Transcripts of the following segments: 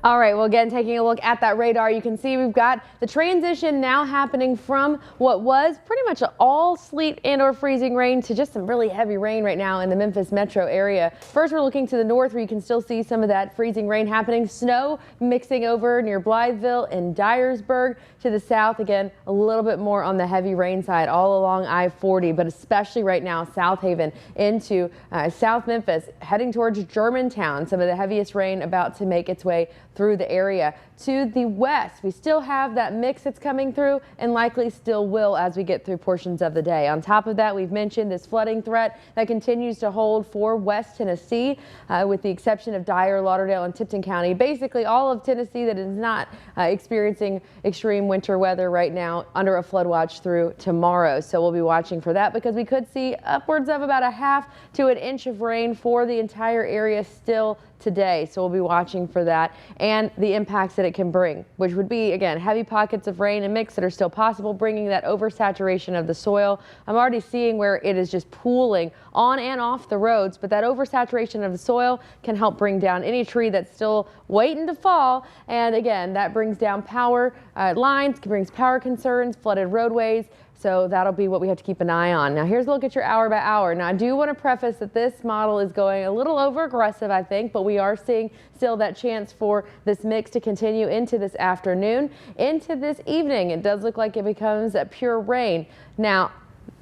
All right, well, again, taking a look at that radar, you can see we've got the transition now happening from what was pretty much all sleet and or freezing rain to just some really heavy rain right now in the Memphis metro area. First, we're looking to the north where you can still see some of that freezing rain happening. Snow mixing over near Blytheville and Dyersburg. To the south, again, a little bit more on the heavy rain side all along I-40, but especially right now, South Haven into South Memphis, heading towards Germantown. Some of the heaviest rain about to make its way through the area. To the west, we still have that mix that's coming through and likely still will as we get through portions of the day. On top of that, we've mentioned this flooding threat that continues to hold for West Tennessee, with the exception of Dyer, Lauderdale, and Tipton County. Basically, all of Tennessee that is not experiencing extreme winter weather right now under a flood watch through tomorrow. So we'll be watching for that because we could see upwards of about a half to an inch of rain for the entire area still today. So we'll be watching for that and the impacts that it can bring, which would be, again, heavy pockets of rain and mix that are still possible, bringing that oversaturation of the soil. I'm already seeing where it is just pooling on and off the roads, but that oversaturation of the soil can help bring down any tree that's still waiting to fall. And again, that brings down power lines, brings power concerns, flooded roadways. So that'll be what we have to keep an eye on. Now here's a look at your hour by hour. Now I do want to preface that this model is going a little over aggressive, I think, but we are seeing still that chance for this mix to continue into this afternoon, into this evening. It does look like it becomes a pure rain. Now,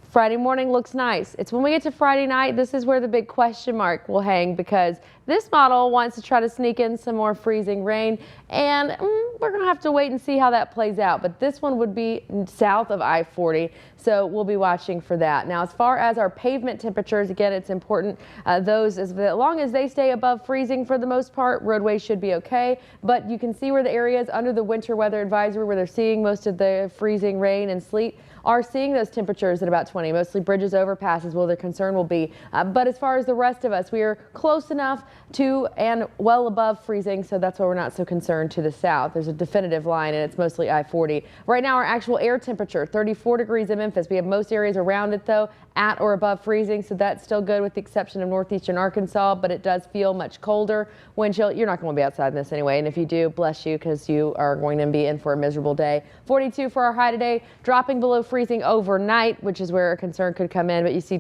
Friday morning looks nice. It's when we get to Friday night, this is where the big question mark will hang, because this model wants to try to sneak in some more freezing rain, and we're going to have to wait and see how that plays out. But this one would be south of I-40, so we'll be watching for that. Now, as far as our pavement temperatures, again, it's important those, as long as they stay above freezing for the most part, roadways should be okay. But you can see where the areas under the winter weather advisory, where they're seeing most of the freezing rain and sleet, are seeing those temperatures at about 20. Mostly bridges, overpasses will their concern will be. But as far as the rest of us, we are close enough to and well above freezing, so that's why we're not so concerned to the south. There's a definitive line, and it's mostly I-40. Right now, our actual air temperature, 34 degrees in Memphis. We have most areas around it, though, at or above freezing, so that's still good with the exception of northeastern Arkansas, but it does feel much colder. Wind chill, you're not going to be outside in this anyway, and if you do, bless you, because you are going to be in for a miserable day. 42 for our high today, dropping below freezing overnight, which is where a concern could come in, but you see